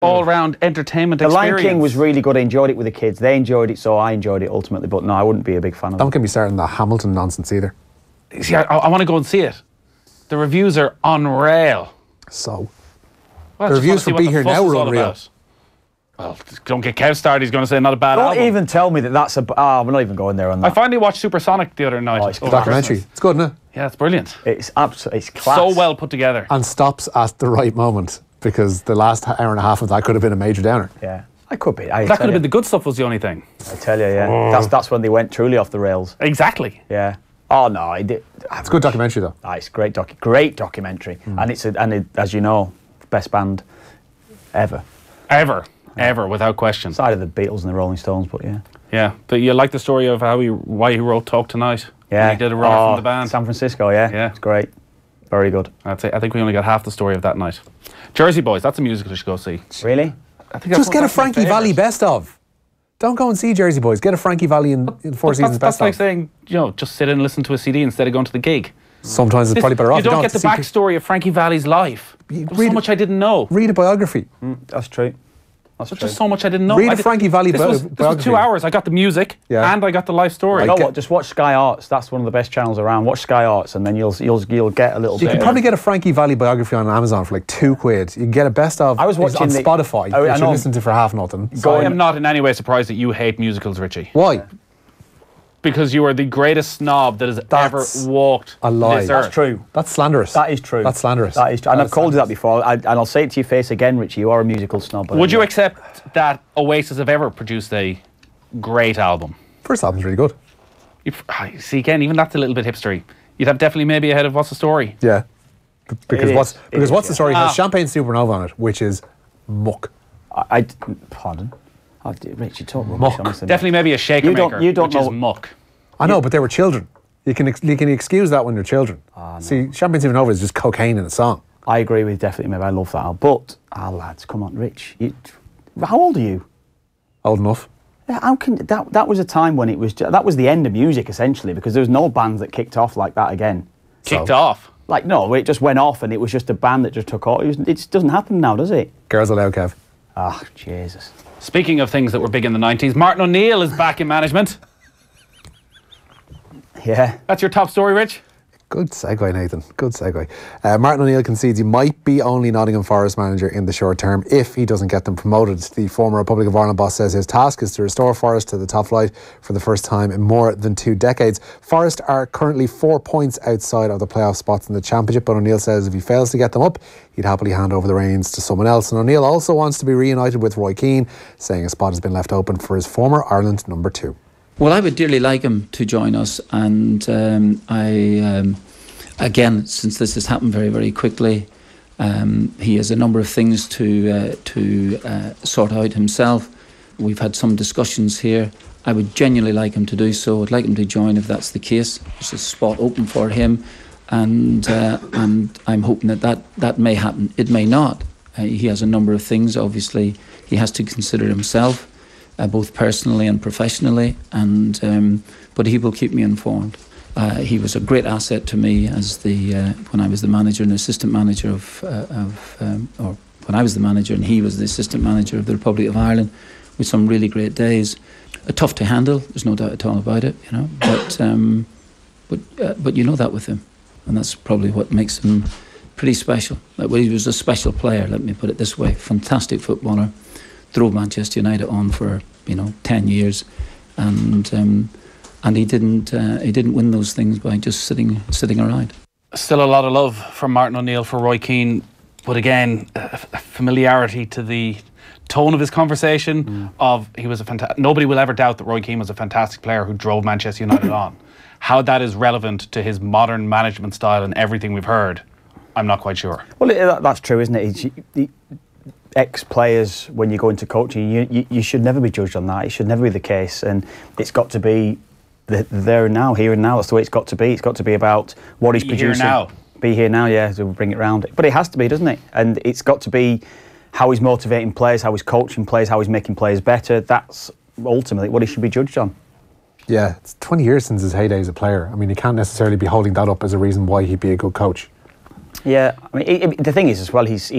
all-round entertainment experience. The Lion King was really good. I enjoyed it with the kids. They enjoyed it, so I enjoyed it ultimately. But no, I wouldn't be a big fan of it. Don't get me started on that Hamilton nonsense either. See, I want to go and see it. The reviews are unreal. So, Well, the just reviews wanna for see Be what Here the fuss Now is were all unreal. about. Well, don't get Kev started. He's going to say not a bad Don't album. even tell me that that's a... we're not even going there on that. I finally watched Supersonic the other night. Oh, it's over Documentary. Christmas. It's good, isn't it? Yeah, it's brilliant. It's absolutely... It's class. So well put together. And stops at the right moment, because the last hour and a half of that could have been a major downer. Yeah. I could be. That could have been the good stuff was the only thing. I tell you, yeah. That's when they went truly off the rails. Exactly. Yeah. Oh, no, I did... It's a good documentary, though. It's great documentary. And as you know, best band ever. Ever, without question. Side of the Beatles and the Rolling Stones, but yeah. Yeah, but you like the story of why he wrote Talk Tonight? Yeah. He did a run from the band. San Francisco, yeah. Yeah. It's great. Very good. I'd say, I think we only got half the story of that night. Jersey Boys, that's a musical you should go see. Really? I think Just get a that's my Frankie favourite. Valli best of. Don't go and see Jersey Boys. Get a Frankie Valli in Four Seasons That's best like of. saying, just sit and listen to a CD instead of going to the gig. Sometimes it's probably better off. You don't get the see- backstory of Frankie Valli's life. There's so read- much I didn't know. Read a biography. That's true. There's just so much I didn't know. Read a Frankie Valli this was biography. 2 hours. I got the music and I got the life story. You know what? Just watch Sky Arts. That's one of the best channels around. Watch Sky Arts, and then you'll get a little You bit. can probably get a Frankie Valli biography on Amazon for like £2. You can get a best of. I was it's watching on the- Spotify. I which know. you listen to for half nothing. I am not in any way surprised that you hate musicals, Richie. Why? Because you are the greatest snob that has ever walked a lie. this earth. That's true. That's slanderous. That is true. That's slanderous. That is true. And I've called you that before, and I'll say it to your face again, Richie. You are a musical snob. Would you accept that Oasis have ever produced a great album? First album's really good. See, again, even that's a little bit hipstery. You'd have definitely maybe ahead of What's the Story? Yeah. Because is. what's It is, the story has Ah. Champagne Supernova on it, which is muck. Pardon? Richie, talk Muck. rubbish, honestly. Definitely maybe a shaker You don't- maker, you don't which is know- muck. I know, but they were children. You can excuse that when they're children. No. See, Champagne Supernova is just cocaine in a song. I agree with definitely. Maybe I love that album. But, lads, come on, Rich. How old are you? Old enough. Yeah, how can that was a time when it was that was the end of music essentially, because there was no bands that kicked off like that again. Kicked off. Like no, it just went off and it was just a band that just took off. It doesn't happen now, does it? Girls Aloud, Kev. Ah, Jesus. Speaking of things that were big in the 90s, Martin O'Neill is back in management. Yeah. That's your top story, Rich? Good segue, Nathan. Good segue. Martin O'Neill concedes he might be only Nottingham Forest manager in the short term if he doesn't get them promoted. The former Republic of Ireland boss says his task is to restore Forest to the top flight for the first time in more than 2 decades. Forest are currently 4 points outside of the playoff spots in the Championship, but O'Neill says if he fails to get them up, he'd happily hand over the reins to someone else. And O'Neill also wants to be reunited with Roy Keane, saying a spot has been left open for his former Ireland number 2. Well, I would dearly like him to join us, and again, since this has happened very, very quickly, he has a number of things to sort out himself. We've had some discussions here. I would genuinely like him to do so. I'd like him to join if that's the case. There's a spot open for him, and I'm hoping that may happen. It may not. He has a number of things. Obviously, he has to consider himself. Both personally and professionally, and but he will keep me informed. He was a great asset to me as when I was the manager and assistant manager or when I was the manager and he was the assistant manager of the Republic of Ireland, with some really great days. Tough to handle, there's no doubt at all about it, you know. But you know that with him, and that's probably what makes him pretty special. He was a special player. Let me put it this way: fantastic footballer. Drove Manchester United on for 10 years, and he didn't win those things by just sitting around. Still a lot of love from Martin O'Neill for Roy Keane, but again, a familiarity to the tone of his conversation. He was nobody will ever doubt that Roy Keane was a fantastic player who drove Manchester United on. How that is relevant to his modern management style and everything we've heard, I'm not quite sure. Well, that's true, isn't it? Ex-players, when you go into coaching, you should never be judged on that. It should never be the case, and it's got to be there and now, here and now. That's the way it's got to be. It's got to be about what he's producing. Be here now, yeah, so we'll bring it round. But it has to be, doesn't it? And it's got to be how he's motivating players, how he's coaching players, how he's making players better. That's ultimately what he should be judged on. Yeah, it's 20 years since his heyday as a player. I mean, you can't necessarily be holding that up as a reason why he'd be a good coach. Yeah, I mean, the thing is as well, he's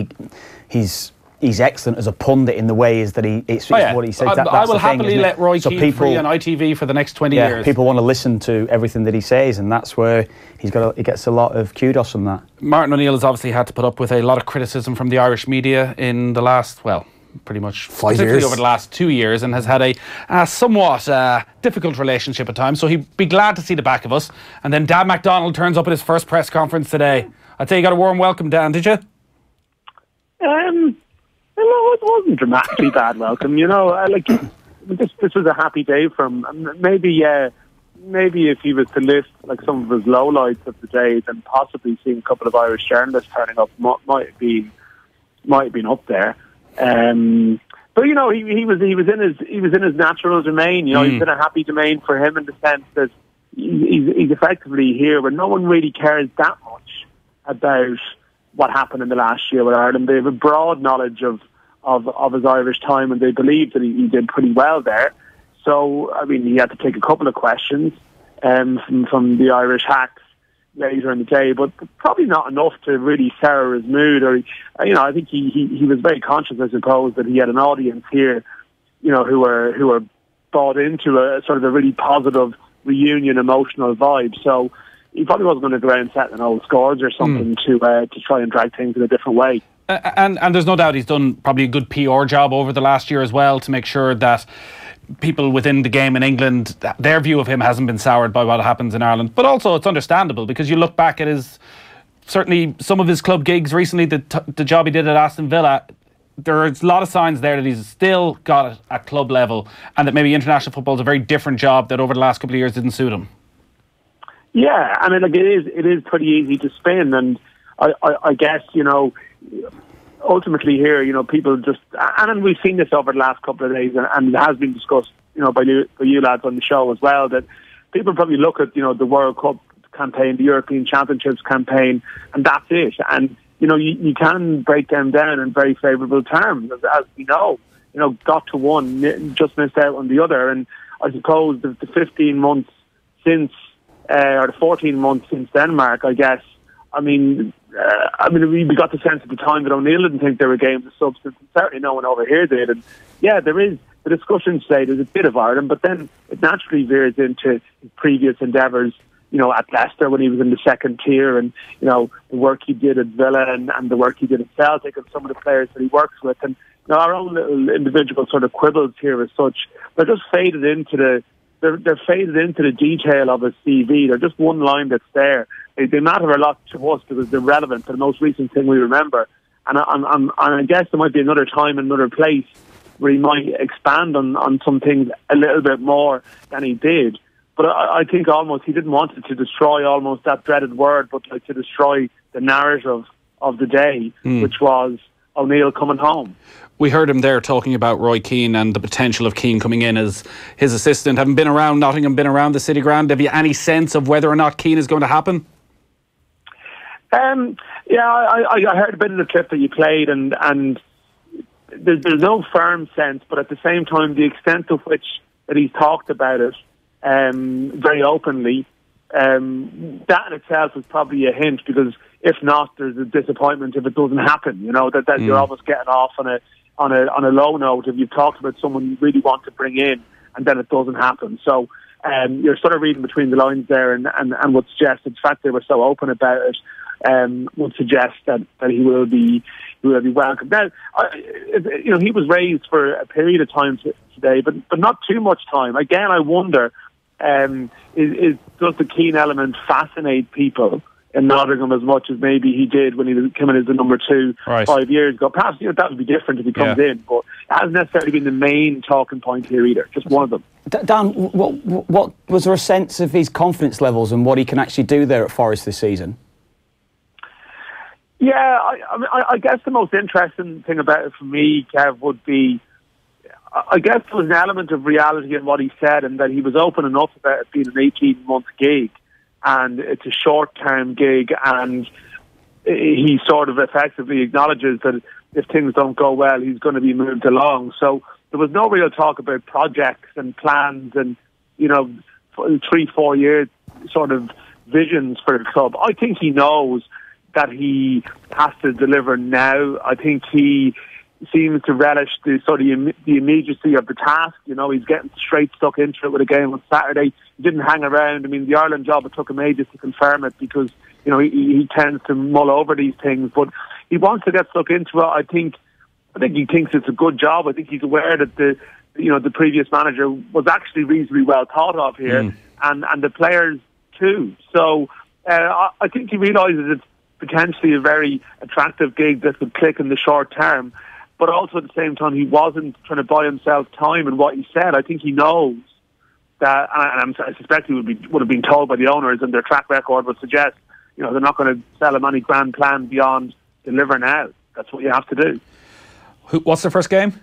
he's excellent as a pundit in the ways that it's what he says. I will happily let Roy Keane free on ITV for the next 20 years. People want to listen to everything that he says, and that's where he gets a lot of kudos from that. Martin O'Neill has obviously had to put up with a lot of criticism from the Irish media in the last, pretty much 5 years, particularly over the last 2 years, and has had a somewhat difficult relationship at times. So he'd be glad to see the back of us. And then Dan MacDonald turns up at his first press conference today. I'd say you got a warm welcome, Dan, did you? No, it wasn't dramatically bad welcome. This was a happy day for him. Maybe if he was to list some of his lowlights of the day, then possibly seeing a couple of Irish journalists turning up might have been up there. But he was in his natural domain. He's in a happy domain for him in the sense that he's effectively here, where no one really cares that much about what happened in the last year with Ireland. They have a broad knowledge of his Irish time, and they believe that he did pretty well there. So, he had to take a couple of questions from the Irish hacks later in the day, but probably not enough to really sour his mood. Or, I think he was very conscious, I suppose, that he had an audience here, who were bought into a sort of a really positive reunion, emotional vibe. So he probably wasn't going to go out and set an old scores or something to try and drag things in a different way. And there's no doubt he's done probably a good PR job over the last year as well to make sure that people within the game in England, their view of him hasn't been soured by what happens in Ireland. But also it's understandable, because you look back at certainly some of his club gigs recently, the job he did at Aston Villa, there's a lot of signs there that he's still got it at club level, and that maybe international football is a very different job that over the last couple of years didn't suit him. Yeah, it is pretty easy to spin, and I guess, ultimately here, people just, and we've seen this over the last couple of days, and it has been discussed, by you lads on the show as well, that people probably look at, the World Cup campaign, the European Championships campaign, and that's it. And, you can break them down in very favourable terms, as we know. Got to one, just missed out on the other. And I suppose the 15 months since, or the 14 months since Denmark, I guess, we got the sense at the time that O'Neill didn't think there were games of substance, and certainly no one over here did. And yeah, there is the discussion today. There's a bit of Ireland, but then it naturally veers into his previous endeavours. At Leicester when he was in the second tier, and the work he did at Villa and the work he did at Celtic, and some of the players that he works with, and our own little individual sort of quibbles here as such. They're just faded into the faded into the detail of his CV. They're just one line that's there. They matter a lot to us because they're relevant to the most recent thing we remember. And I guess there might be another time, another place where he might expand on some things a little bit more than he did. But I think almost he didn't want it to destroy almost that dreaded word, but to destroy the narrative of the day, which was O'Neill coming home. We heard him there talking about Roy Keane and the potential of Keane coming in as his assistant. Having been around Nottingham, been around the City Ground, have you any sense of whether or not Keane is going to happen? I heard a bit of the clip that you played, and there's no firm sense, but at the same time, the extent to which that he's talked about it very openly, that in itself is probably a hint, because if not, there's a disappointment if it doesn't happen. That you're almost getting off on a low note if you've talked about someone you really want to bring in and then it doesn't happen. So you're sort of reading between the lines there, and would suggest the fact they were so open about it would suggest that he will be welcome. Now, he was raised for a period of time today, but not too much time. Again, I wonder, does the Keane element fascinate people in Nottingham as much as maybe he did when he came in as the number 2 5 years ago? Perhaps that would be different if he comes in, but it hasn't necessarily been the main talking point here either. Just one of them. Dan, what was there a sense of his confidence levels and what he can actually do there at Forest this season? Yeah, I guess the most interesting thing about it for me, Kev, would be, I guess there was an element of reality in what he said, and that he was open enough about it being an 18-month gig, and it's a short-term gig, and he sort of effectively acknowledges that if things don't go well, he's going to be moved along. So there was no real talk about projects and plans and, 3-4 year sort of visions for the club. I think he knows that he has to deliver now. I think he seems to relish the sort of the immediacy of the task. You know, he's getting straight stuck into it with a game on Saturday. He didn't hang around. I mean, the Ireland job, it took him ages to confirm it because, you know, he tends to mull over these things, but he wants to get stuck into it. I think he thinks it's a good job. I think he's aware that the previous manager was actually reasonably well thought of here, and the players too. So I think he realises it's potentially a very attractive gig that would click in the short term, but also at the same time he wasn't trying to buy himself time in what he said. I think he knows that, and I suspect he would have been told by the owners, and their track record would suggest, you know, they're not going to sell him any grand plan beyond deliver now. That's what you have to do. What's their first game?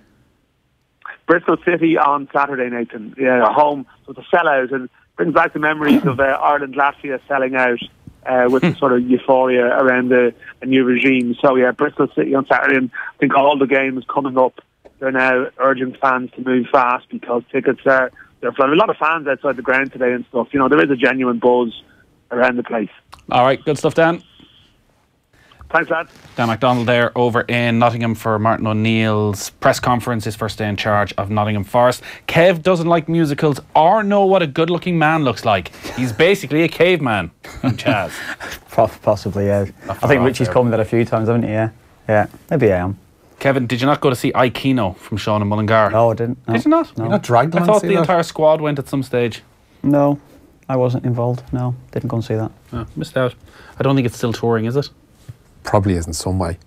Bristol City on Saturday, Nathan. Yeah, home. So it's a sellout, and brings back the memories of Ireland Latvia selling out with the sort of euphoria around a new regime. So yeah, Bristol City on Saturday, and I think all the games coming up, they're now urging fans to move fast because tickets they're flooded. A lot of fans outside the ground today and stuff. You know, there is a genuine buzz around the place. All right, good stuff, Dan. Thanks, lads. Dan MacDonald there over in Nottingham for Martin O'Neill's press conference, his first day in charge of Nottingham Forest. Kev doesn't like musicals or know what a good-looking man looks like. He's basically a caveman from Chaz. Possibly, yeah. I think Richie's called me that a few times, haven't he? Yeah, maybe I am. Kevin, did you not go to see I Kino from Sean and Mullingar? No, I didn't. No. Did you not? No. You're not dragged I thought the entire squad went at some stage. No, I wasn't involved. No, didn't go and see that. Oh, missed out. I don't think it's still touring, is it? Probably is in some way.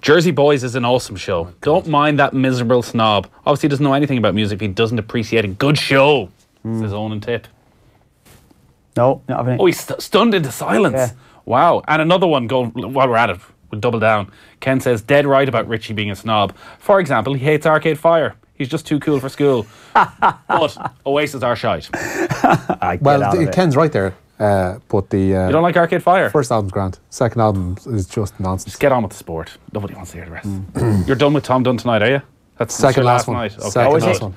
Jersey Boys is an awesome show. Don't mind that miserable snob. Obviously, he doesn't know anything about music. He doesn't appreciate a good show. It's his own tip. No, not having it. Oh, he's stunned into silence. Yeah. Wow. And another one going while we're at it. We'll double down. Ken says, dead right about Richie being a snob. For example, he hates Arcade Fire. He's just too cool for school. But Oasis are shite. Ken's right there. But the you don't like Arcade Fire? First album's grand. Second album is just nonsense. Just get on with the sport. Nobody wants to hear the rest. You're done with Tom Dunn tonight, are you? That's second last one. Night. Okay. Second last one.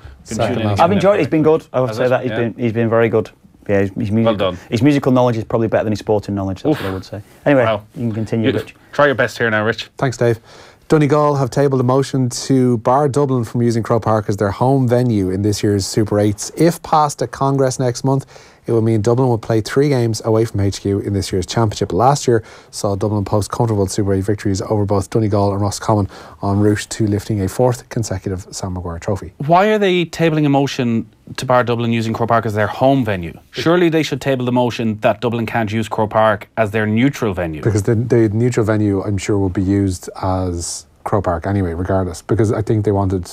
I've enjoyed it. He's been good. I would say that he's been very good. Yeah, well done. His musical knowledge is probably better than his sporting knowledge. That's what I would say. Anyway, you can continue, Rich. Try your best here now, Rich. Thanks, Dave. Donegal have tabled a motion to bar Dublin from using Croke Park as their home venue in this year's Super 8s. If passed at Congress next month, it will mean Dublin will play 3 games away from HQ in this year's championship. Last year saw Dublin post comfortable Super 8 victories over both Donegal and Roscommon en route to lifting a 4th consecutive Sam Maguire trophy. Why are they tabling a motion to bar Dublin using Croke Park as their home venue? Surely they should table the motion that Dublin can't use Croke Park as their neutral venue. Because the neutral venue, I'm sure, will be used as Croke Park anyway, regardless. Because I think they wanted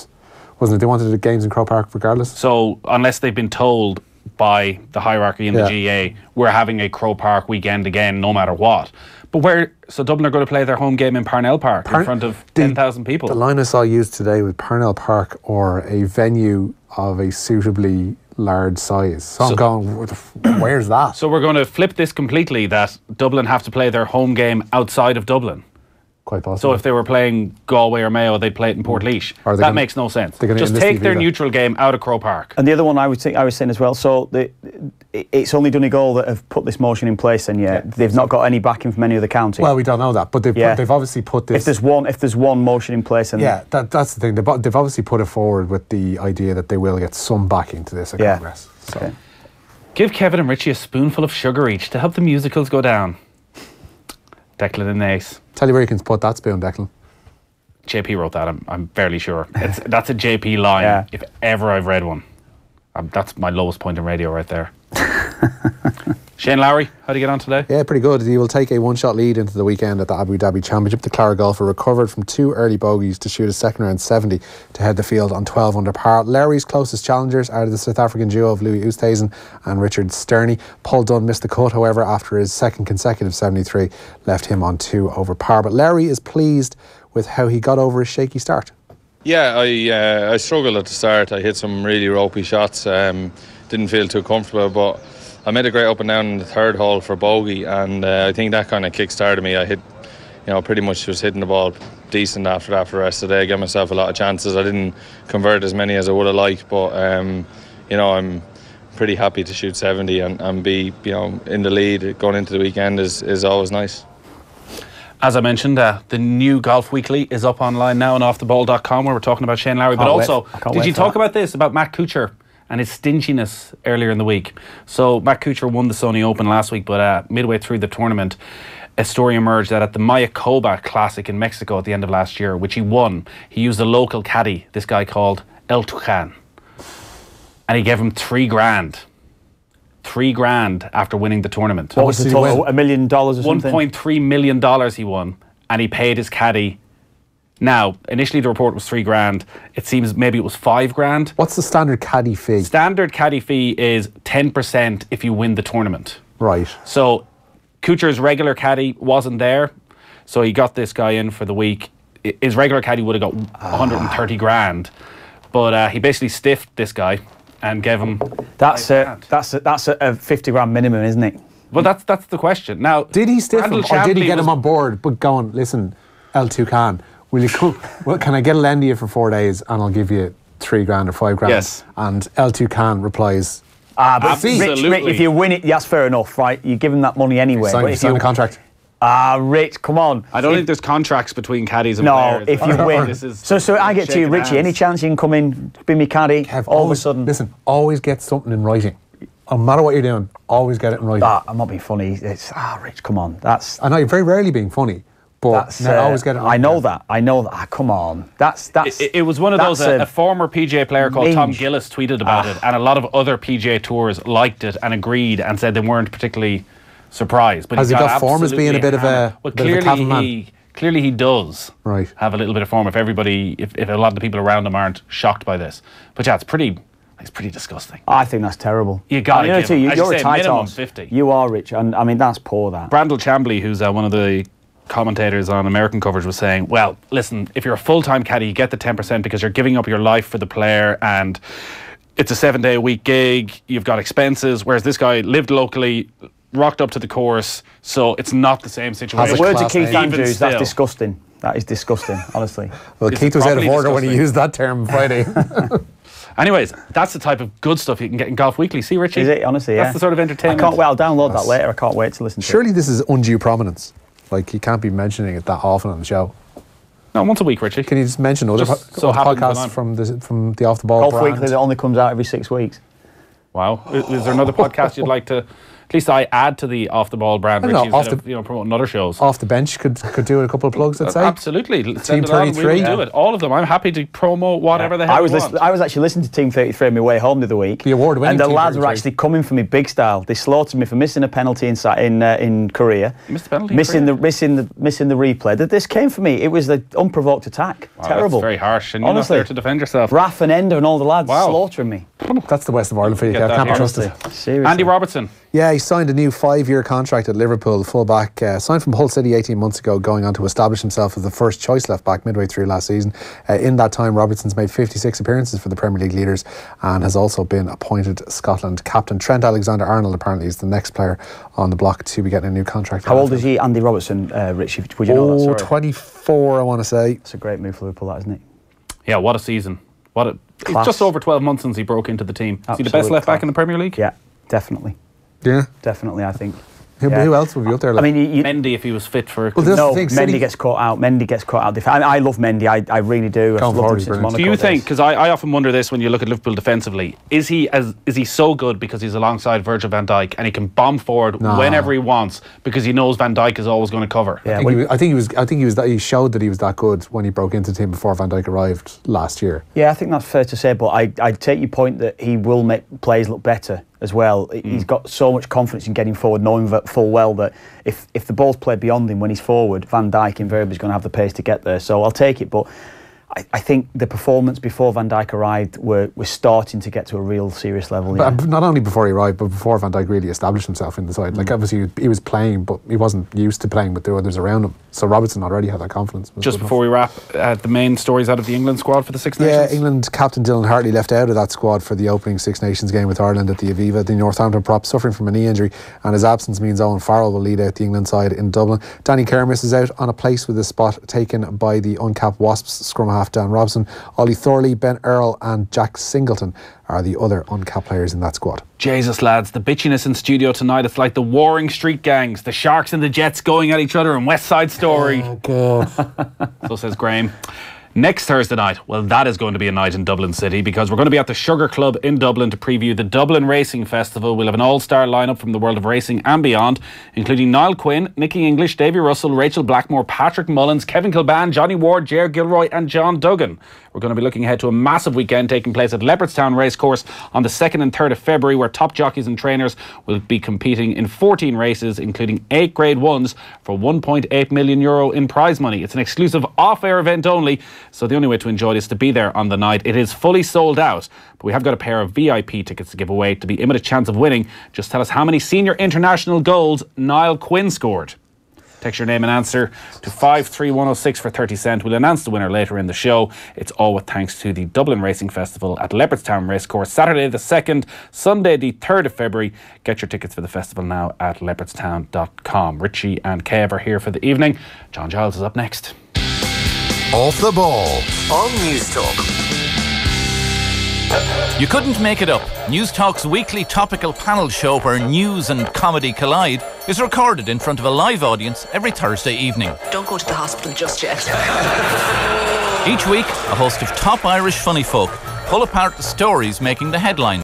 the games in Croke Park regardless. So unless they've been told by the hierarchy in the GAA, we're having a Croke Park weekend again, no matter what. But so Dublin are going to play their home game in Parnell Park in front of 10,000 people. The line I saw used today was Parnell Park or a venue of a suitably large size. So I'm going, where's that? So we're going to flip this completely, that Dublin have to play their home game outside of Dublin. Quite possible. So if they were playing Galway or Mayo, they'd play it in Portlaoise. That makes no sense. Just take their neutral game out of Croke Park. And the other one I was saying as well, so it's only Donegal that have put this motion in place, and they've not got any backing from any other county. Well, we don't know that, but they've obviously put this. If there's one motion in place, and that's the thing. They've obviously put it forward with the idea that they will get some backing to this at Congress. So. Okay. Give Kevin and Richie a spoonful of sugar each to help the musicals go down. Declan and Ace. Tell you where you can put that spoon, Declan. JP wrote that, I'm fairly sure. That's a JP line, if ever I've read one. That's my lowest point in radio right there. Shane Lowry, how do you get on today? Yeah, pretty good. He will take a one-shot lead into the weekend at the Abu Dhabi Championship. The Clara golfer recovered from 2 early bogeys to shoot a second round 70 to head the field on 12 under par. Lowry's closest challengers are the South African duo of Louis Oosthuizen and Richard Sterney. Paul Dunn missed the cut, however, after his second consecutive 73 left him on 2 over par. But Lowry is pleased with how he got over his shaky start. Yeah, I struggled at the start. I hit some really ropey shots. Didn't feel too comfortable, but I made a great up and down in the 3rd hole for bogey, and I think that kind of kick-started me. I hit, pretty much was hitting the ball decent after that for the rest of the day. I gave myself a lot of chances. I didn't convert as many as I would have liked, but I'm pretty happy to shoot 70 and be in the lead going into the weekend is always nice. As I mentioned, the new Golf Weekly is up online now on offtheball.com, where we're talking about Shane Lowry. But also, did you talk about this, about Matt Kuchar and his stinginess earlier in the week? So Matt Kuchar won the Sony Open last week, but midway through the tournament, a story emerged that at the Mayakoba Classic in Mexico at the end of last year, which he won, he used a local caddy, this guy called El Tucan, and he gave him $3,000. $3,000 after winning the tournament. What was the total? $1 million or something? $1.3 million he won, and he paid his caddy. Now, initially the report was $3,000. It seems maybe it was $5,000. What's the standard caddy fee? Standard caddy fee is 10% if you win the tournament. Right. So Kuchar's regular caddy wasn't there, so he got this guy in for the week. His regular caddy would have got $130,000, but he basically stiffed this guy and gave him. That's a $50,000 minimum, isn't it? Well, that's the question. Now, did he stiff him, or did he get him on board? But go on, listen, El Tucan, will you come? Well, can I get a lend to you for 4 days and I'll give you $3,000 or $5,000? Yes. And El Tucan replies, but absolutely. Rich, if you win it, that's fair enough, right? You give him that money anyway. Sign a contract. Rich, come on. I don't think there's contracts between caddies and players. No, if you win. So I get to you, Richie, hands. any chance you can come in, be me caddy, Kev, all of a sudden. Listen, always get something in writing. No matter what you're doing, always get it in writing. I'm not being funny. It's, Rich, come on. I know you're very rarely being funny, but always get it in writing. I know that. Come on. It was one of those, a former PGA player called Tom Gillis tweeted about it, and a lot of other PGA tours liked it and agreed and said they weren't particularly surprised. But has he got form as being a bit of a clearly he does have a little bit of form if a lot of the people around him aren't shocked by this. But yeah, it's pretty disgusting. I think that's terrible. You got to give him, you're a tight minimum 50. You are, Rich, and I mean that's poor. That Brandel Chambly, who's one of the commentators on American coverage, was saying, well, listen, if you're a full-time caddy, you get the 10% because you're giving up your life for the player, and it's a 7-day-a-week gig, you've got expenses, whereas this guy lived locally, rocked up to the course, so it's not the same situation. The words of Keith Andrews, that's disgusting. That is disgusting, honestly. Well, Keith was out of order when he used that term Friday. Anyways, that's the type of good stuff you can get in Golf Weekly. See, Richie? Is it? Honestly, That's the sort of entertainment. I'll download that later. I can't wait to listen to it. Surely this is undue prominence. Like, you can't be mentioning it that often on the show. No, once a week, Richie. Can you just mention other podcasts from the Off the Ball Golf brand? Weekly that only comes out every 6 weeks. Wow. Is there another podcast you'd like to... At least I add to the Off the Ball brand, Richie, instead of promoting other shows. Off the Bench could do a couple of plugs, I'd say. Absolutely. Team 33. Do it. All of them. I'm happy to promo whatever the hell I was actually listening to Team 33 on my way home the other week. The award-winning And the Team lads 33. were actually coming for me big style. They slaughtered me for missing a penalty in Korea. You missed the penalty missing the replay. This came for me. It was the unprovoked attack. Wow, terrible. That's very harsh. And you're not there to defend yourself. Raf and Ender and all the lads slaughtering me. That's the West of Ireland for you. Can't be trusted. Seriously. Andy Robertson. Yeah, he signed a new 5-year contract at Liverpool. Fullback signed from Hull City 18 months ago, going on to establish himself as the first choice left back midway through last season. In that time, Robertson's made 56 appearances for the Premier League leaders and has also been appointed Scotland captain. Trent Alexander-Arnold apparently is the next player on the block to be getting a new contract. How old is he, Andy Robertson, Richie? Would you know that? 24, I want to say. It's a great move for Liverpool, that, isn't it? Yeah, what a season. It's just over 12 months since he broke into the team. Is he the best left back in the Premier League? Yeah, definitely. Yeah, definitely. I think. Who else would be up there? Like? I mean, Mendy, if he was fit for. No, Mendy gets caught out. I love Mendy. I really do. I've loved him since Monaco. Do you think? Because I often wonder this when you look at Liverpool defensively. Is he so good because he's alongside Virgil van Dijk and he can bomb forward whenever he wants because he knows Van Dijk is always going to cover? Yeah, I think he showed that he was that good when he broke into the team before Van Dijk arrived last year. Yeah, I think that's fair to say. But I take your point that he will make players look better as well. He's got so much confidence in getting forward, knowing full well that if the ball's played beyond him when he's forward, Van Dijk invariably is going to have the pace to get there. So I'll take it, but I think the performance before Van Dijk arrived were starting to get to a real serious level. But not only before he arrived, but before Van Dijk really established himself in the side. Like obviously he was playing, but he wasn't used to playing with the others around him. So Robertson already had that confidence. Just before we wrap, the main stories out of the England squad for the Six Nations. Yeah, England captain Dylan Hartley left out of that squad for the opening Six Nations game with Ireland at the Aviva. The Northampton prop suffering from a knee injury, and his absence means Owen Farrell will lead out the England side in Dublin. Danny Kerr misses out on a place with his spot taken by the uncapped Wasps scrum half Gaff, Dan Robson, Ollie Thorley, Ben Earl and Jack Singleton are the other uncapped players in that squad. Jesus, lads, the bitchiness in studio tonight, it's like the warring street gangs, the Sharks and the Jets going at each other in West Side Story. Oh, God. So says Graham. Next Thursday night, well, that is going to be a night in Dublin City, because we're going to be at the Sugar Club in Dublin to preview the Dublin Racing Festival. We'll have an all-star lineup from the world of racing and beyond, including Niall Quinn, Nicky English, Davy Russell, Rachel Blackmore, Patrick Mullins, Kevin Kilban, Johnny Ward, Ger Gilroy and John Duggan. We're going to be looking ahead to a massive weekend taking place at Leopardstown Racecourse on the 2nd and 3rd of February, where top jockeys and trainers will be competing in 14 races, including 8 Grade 1s for €1.8 million in prize money. It's an exclusive off-air event only, so the only way to enjoy it is to be there on the night. It is fully sold out, but we have got a pair of VIP tickets to give away. To be in with a chance of winning, just tell us how many senior international goals Niall Quinn scored. Text your name and answer to 53106 for 30 cents. We'll announce the winner later in the show. It's all with thanks to the Dublin Racing Festival at Leopardstown Racecourse, Saturday the 2nd, Sunday the 3rd of February. Get your tickets for the festival now at leopardstown.com. Richie and Kev are here for the evening. John Giles is up next. Off the Ball on News Talk. You couldn't make it up. News Talk's weekly topical panel show where news and comedy collide is recorded in front of a live audience every Thursday evening. Don't go to the hospital just yet. Each week, a host of top Irish funny folk pull apart the stories making the headlines.